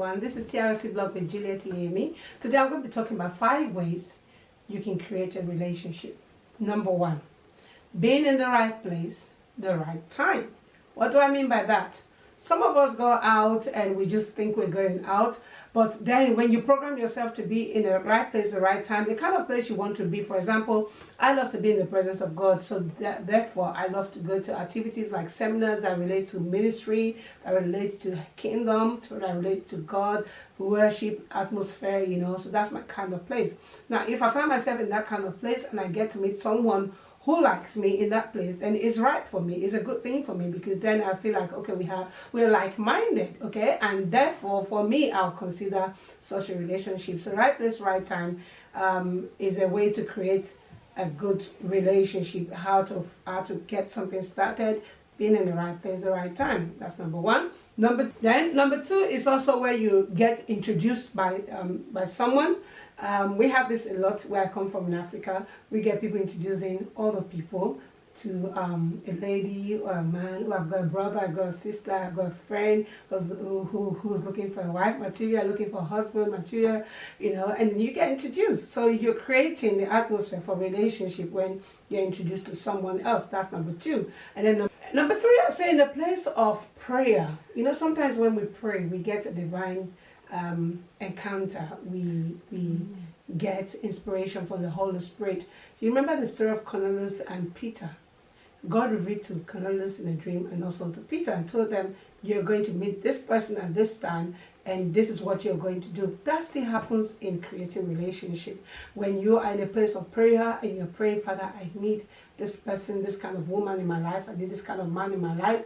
everyone. This is TRC Blog with Juliet Amy. Today I'm going to be talking about 5 ways you can create a relationship. Number 1, being in the right place, the right time. What do I mean by that? Some of us go out and we just think we're going out, but then when you program yourself to be in the right place, the right time, the kind of place you want to be. For example, I love to be in the presence of God, so therefore I love to go to activities like seminars that relate to ministry, that relates to kingdom, that relates to God, worship, atmosphere, so that's my kind of place. Now, if I find myself in that kind of place and I get to meet someone who likes me in that place, then it's right for me. It's a good thing for me, because then I feel like, okay, we're like-minded, okay, and therefore for me I'll consider such a relationship. So right place, right time is a way to create a good relationship. How to get something started, being in the right place, the right time. That's number 1. Number 2 is also where you get introduced by someone. We have this a lot where I come from in Africa. We get people introducing other people to a lady or a man. Who I've got a brother, I've got a sister, I've got a friend who's looking for a wife material, looking for a husband material, and then you get introduced. So you're creating the atmosphere for relationship when you're introduced to someone else. That's number 2. And then number 3, I say in the place of prayer. Sometimes when we pray, we get a divine encounter. We get inspiration from the Holy Spirit. Do you remember the story of Cornelius and Peter? God revealed to Cornelius in a dream and also to Peter and told them, you're going to meet this person at this time, and this is what you're going to do. That still happens in creating relationship. When you are in a place of prayer and you're praying, Father, I need this person, this kind of woman in my life, I need this kind of man in my life.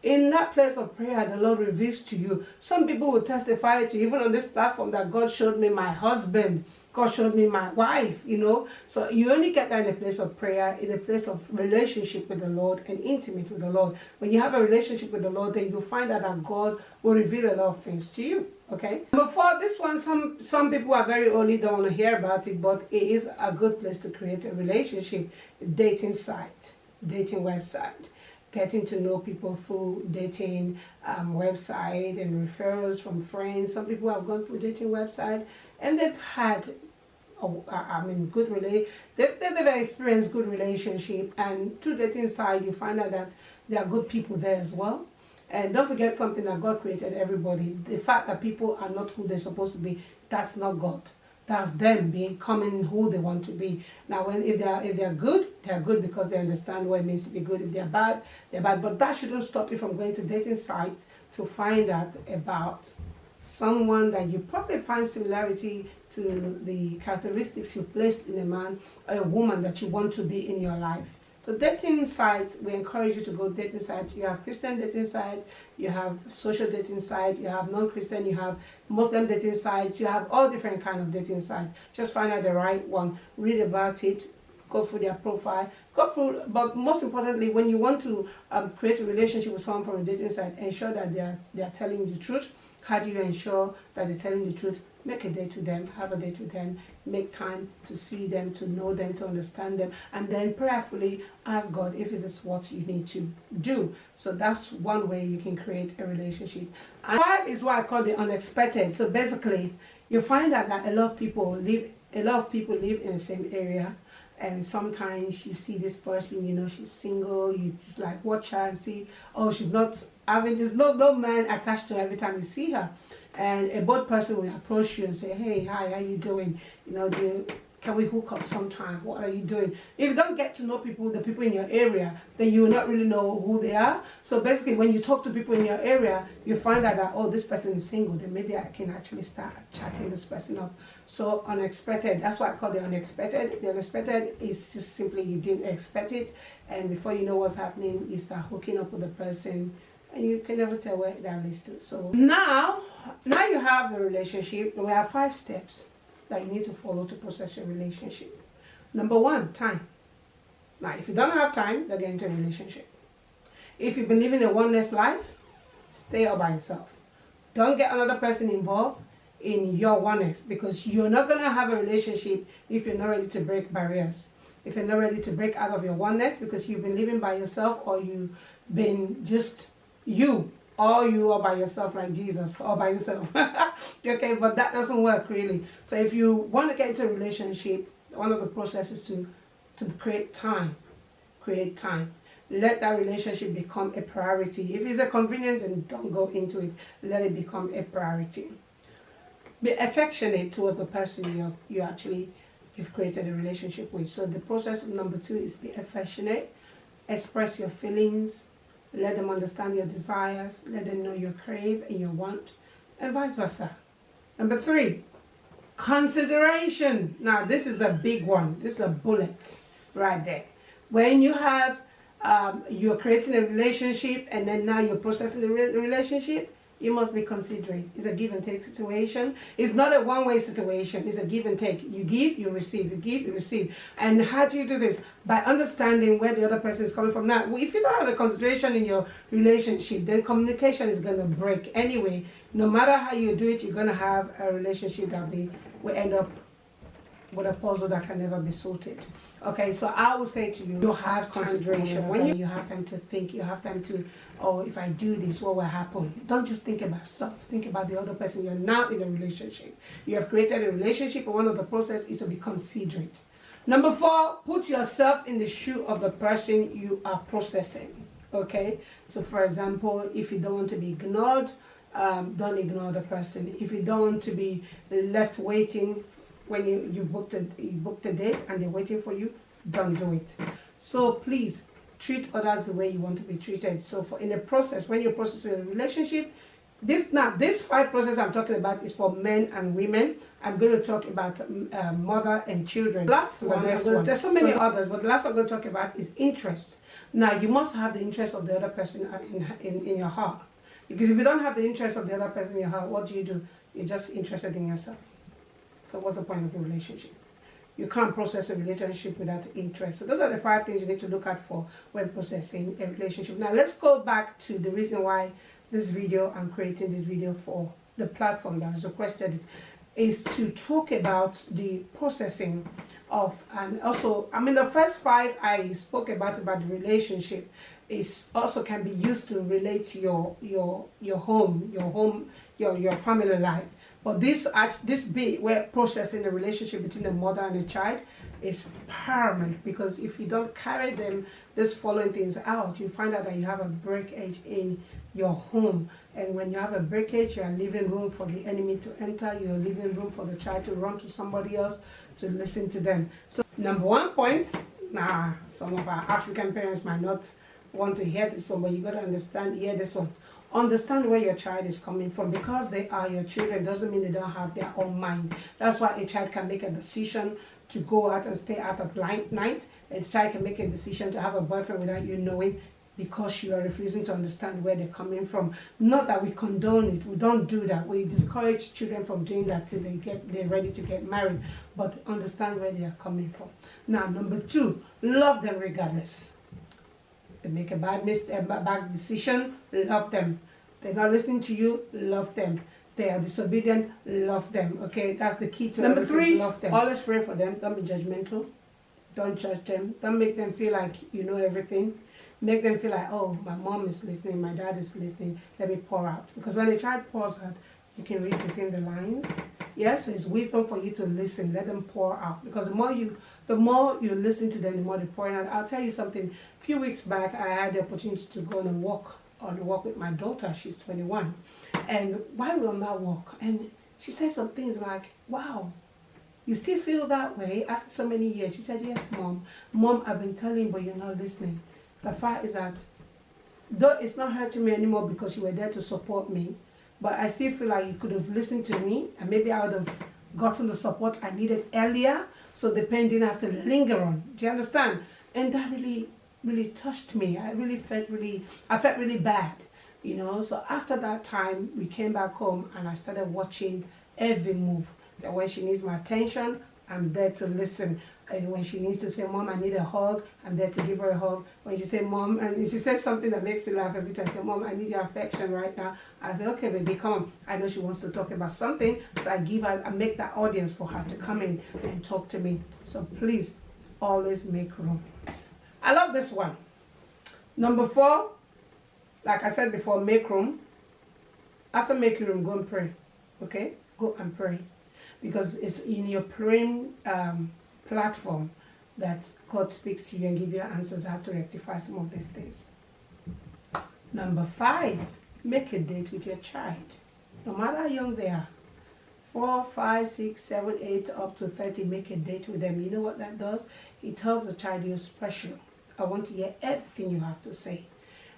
In that place of prayer, the Lord reveals to you. Some people will testify to you, even on this platform, that God showed me my husband, God showed me my wife, So you only get that in a place of prayer, in a place of relationship with the Lord and intimate with the Lord. When you have a relationship with the Lord, then you'll find out that God will reveal a lot of things to you, okay? Before this one, some people are very early, don't want to hear about it, but it is a good place to create a relationship. Dating site, dating website. Getting to know people through dating website and referrals from friends. Some people have gone through dating website and they've had, they've experienced good relationship. And through dating site, you find out that there are good people there as well. And don't forget something, that God created everybody. The fact that people are not who they're supposed to be, that's not God. That's them becoming who they want to be. Now, if they're good, they're good because they understand what it means to be good. If they're bad, they're bad. But that shouldn't stop you from going to dating sites to find out about someone that you probably find similarity to the characteristics you've placed in a man or a woman that you want to be in your life. So dating sites, we encourage you to go dating sites. You have Christian dating site, you have social dating site, you have non-Christian, you have Muslim dating sites, you have all different kind of dating sites. Just find out the right one, read about it, go through their profile, but most importantly, when you want to create a relationship with someone from a dating site, ensure that they are telling you the truth. How do you ensure that they're telling the truth? Make a date with them, have a date with them, make time to see them, to know them, to understand them, and then prayerfully ask God if this is what you need to do. So that's one way you can create a relationship. And 5 is what I call the unexpected. So basically, you find out that a lot of people live in the same area, and sometimes you see this person, she's single, you just like watch her and see, oh, she's not having, there's no man attached to her every time you see her. And a bold person will approach you and say, hey, hi, how you doing? Can we hook up sometime? What are you doing? If you don't get to know the people in your area, then you will not really know who they are. So basically, when you talk to people in your area, you find out that, oh, this person is single, then maybe I can actually start chatting this person up. So unexpected, that's what I call the unexpected. The unexpected is just simply you didn't expect it, and before you know what's happening, you start hooking up with the person, and you can never tell where that leads to. So now you have the relationship, and we have 5 steps that you need to follow to process your relationship. Number 1, time. Now, if you don't have time, then get into a relationship. If you've been living a oneness life, stay all by yourself. Don't get another person involved in your oneness, because you're not going to have a relationship if you're not ready to break barriers. If you're not ready to break out of your oneness because you've been living by yourself, or you've been just you or you all by yourself like Jesus, all by yourself. Okay, but that doesn't work really. So if you want to get into a relationship, one of the processes to create time. Create time. Let that relationship become a priority. If it's a convenience, then don't go into it. Let it become a priority. Be affectionate towards the person you've created a relationship with. So the process number 2 is be affectionate. Express your feelings. Let them understand your desires. Let them know your crave and your want, and vice versa. Number 3, consideration. Now this is a big one. This is a bullet right there. When you have you're creating a relationship and then now you're processing the relationship, you must be considerate. It's a give and take situation. It's not a one-way situation. It's a give and take. You give, you receive. You give, you receive. And how do you do this? By understanding where the other person is coming from. Now, if you don't have a consideration in your relationship, then communication is going to break anyway. No matter how you do it, you're going to have a relationship that will end up with a puzzle that can never be sorted. Okay, so I will say to you, you have consideration. When you have time to think, you have time to, oh, if I do this, what will happen? Don't just think about self. Think about the other person. You're now in a relationship. You have created a relationship, and one of the process is to be considerate. Number 4, put yourself in the shoe of the person you are processing. Okay, so for example, if you don't want to be ignored, don't ignore the person. If you don't want to be left waiting when you booked a date and they're waiting for you, don't do it. So please treat others the way you want to be treated. So in a process, when you're processing a relationship, this 5 process I'm talking about is for men and women. I'm going to talk about mother and children. There's so many others, but the last one I'm going to talk about is interest. Now you must have the interest of the other person in your heart, because if you don't have the interest of the other person in your heart, what do? You're just interested in yourself. So what's the point of a relationship? You can't process a relationship without interest. So those are the 5 things you need to look at for when processing a relationship. Now let's go back to the reason why I'm creating this video for the platform that has requested it, is to talk about the processing of, and also, the first 5 I spoke about the relationship is also can be used to relate to your home, your family life. But this bit where processing the relationship between a mother and a child is paramount, because if you don't carry this following things out, you find out that you have a breakage in your home. And when you have a breakage, you are leaving room for the enemy to enter. You're leaving room for the child to run to somebody else to listen to them. So number 1 point, some of our African parents might not want to hear this one, but you got to hear this one. Understand where your child is coming from. Because they are your children doesn't mean they don't have their own mind. That's why a child can make a decision to go out and stay out at night. A child can make a decision to have a boyfriend without you knowing, because you are refusing to understand where they're coming from. Not that we condone it. We don't do that. We discourage children from doing that till they're ready to get married. But understand where they are coming from. Now, number 2, love them regardless. They make a bad decision, love them. They're not listening to you, love them. They are disobedient, love them. Okay, that's the key to number 3. Love them. Always pray for them. Don't be judgmental. Don't judge them. Don't make them feel like you know everything. Make them feel like, oh, my mom is listening, my dad is listening, let me pour out. Because when a child pours out, you can read between the lines. Yes, it's wisdom for you to listen. Let them pour out. Because the more you listen to them, the more they pour out. I'll tell you something. A few weeks back, I had the opportunity to go on a walk with my daughter. She's 21. And while we were on that walk, and she said some things like, wow, you still feel that way after so many years? She said, yes, Mom. Mom, I've been telling you, but you're not listening. The fact is that, though it's not hurting me anymore because you were there to support me, but I still feel like you could have listened to me, and maybe I would have gotten the support I needed earlier, so the pain didn't have to linger on. Do you understand? And that really, really touched me. I felt really bad, So after that time, we came back home, and I started watching every move. That when she needs my attention, I'm there to listen. And when she needs to say, Mom, I need a hug, I'm there to give her a hug. When she says, Mom, and she says something that makes me laugh every time, I say, Mom, I need your affection right now. I say, okay, baby, come on. I know she wants to talk about something, so I make that audience for her to come in and talk to me. So please, always make room. I love this one. Number 4, Like I said before, make room. After making room, go and pray. Okay? Go and pray. Because it's in your praying platform that God speaks to you and give you answers how to rectify some of these things. Number 5, make a date with your child. No matter how young they are. 4, 5, 6, 7, 8, up to 30, make a date with them. You know what that does? It tells the child you're special. I want to hear everything you have to say.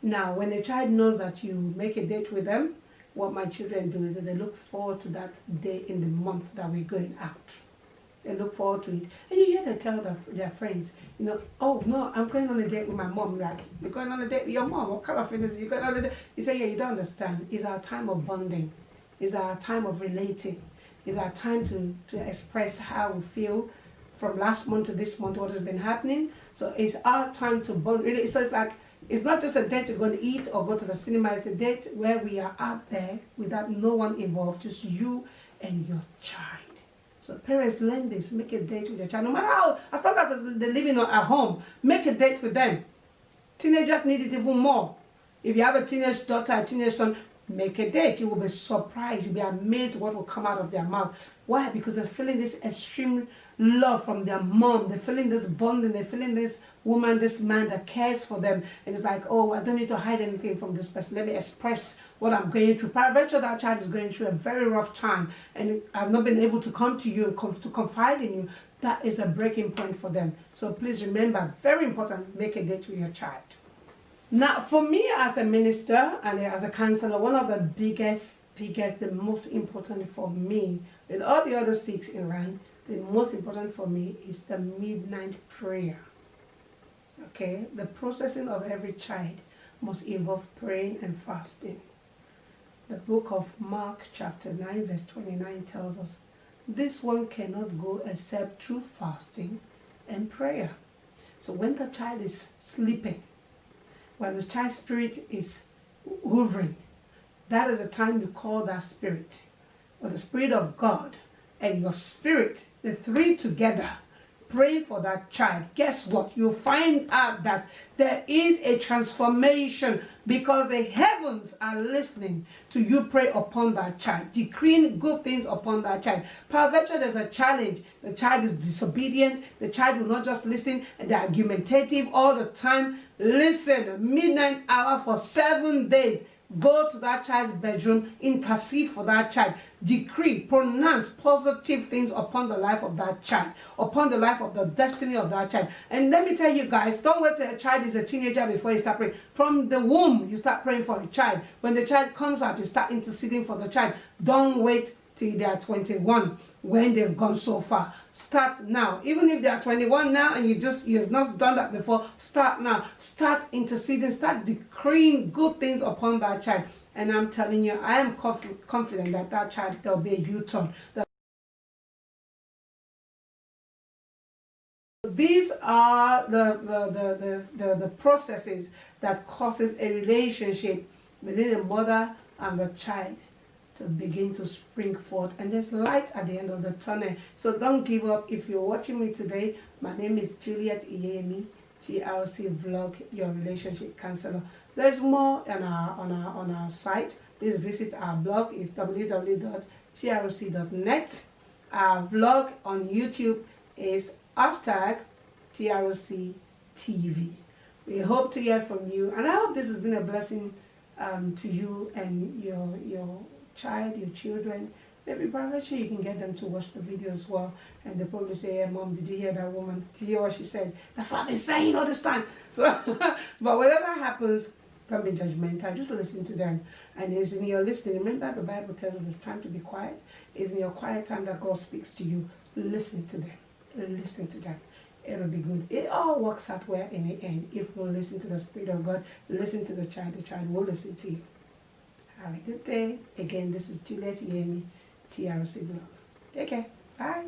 Now, when a child knows that you make a date with them, what my children do is that they look forward to that day in the month that we're going out. They look forward to it. And you hear them tell their friends, you know, oh, no, I'm going on a date with my mom. Like, you're going on a date with your mom? What kind of thing is it? You're going on a date? You say, yeah, you don't understand. It's our time of bonding. It's our time of relating. It's our time to express how we feel from last month to this month, what has been happening. So it's our time to bond. Really, so it's like, it's not just a date to go and eat or go to the cinema. It's a date where we are out there without no one involved, just you and your child. So parents, learn this. Make a date with your child. No matter how, as long as they're living at home, make a date with them. Teenagers need it even more. If you have a teenage daughter, a teenage son, make a date. You will be surprised. You'll be amazed what will come out of their mouth. Why? Because they're feeling this extreme love from their mom. They're feeling this bonding. They're feeling this woman, this man that cares for them. And it's like, oh, I don't need to hide anything from this person. Let me express what I'm going through. Peradventure, that child is going through a very rough time and I've not been able to come to you and to confide in you. That is a breaking point for them. So please remember, very important, make a date with your child. Now, for me as a minister and as a counselor, one of the biggest, the most important for me, with all the other 6 in line, the most important for me is the midnight prayer. Okay, the processing of every child must involve praying and fasting. The book of Mark chapter 9 verse 29 tells us, this one cannot go except through fasting and prayer. So when the child is sleeping, when the child's spirit is hovering, that is the time you call that spirit. Or the Spirit of God and your spirit, the 3 together, praying for that child. Guess what? You'll find out that there is a transformation because the heavens are listening to you pray upon that child, decreeing good things upon that child. Peradventure, there's a challenge. The child is disobedient. The child will not just listen, and they're argumentative all the time. Listen, midnight hour for 7 days. Go to that child's bedroom, intercede for that child, decree, pronounce positive things upon the life of that child, upon the life of the destiny of that child. And let me tell you guys, don't wait till a child is a teenager before you start praying. From the womb, you start praying for a child. When the child comes out, you start interceding for the child. Don't wait till they are 21 when they've gone so far. Start now. Even if they are 21 now and you've not done that before, start now. Start interceding, start decreeing good things upon that child. And I'm telling you, I am confident that that child, there'll be a U-turn. These are the processes that causes a relationship within a mother and the child to begin to spring forth, and there's light at the end of the tunnel. So don't give up. If you're watching me today, my name is Juliet Iyemi, TRC Vlog, your relationship counselor. There's more on our site. Please visit our blog. It's www.trc.net. Our vlog on YouTube is #TRC TV. We hope to hear from you, and I hope this has been a blessing to you and your child, your children. Maybe peradventure you can get them to watch the video as well, and they probably say, hey mom, did you hear that woman? Did you hear what she said? That's what I've been saying all this time. So but whatever happens, don't be judgmental, just listen to them. And it's in your listening, remember the Bible tells us it's time to be quiet. It's in your quiet time that God speaks to you. Listen to them. Listen to them. It'll be good. It all works out well in the end. If we'll listen to the Spirit of God, listen to the child will listen to you. Have a good day. Again, this is Juliet Iyemi, TRC Blog. Take care. Bye.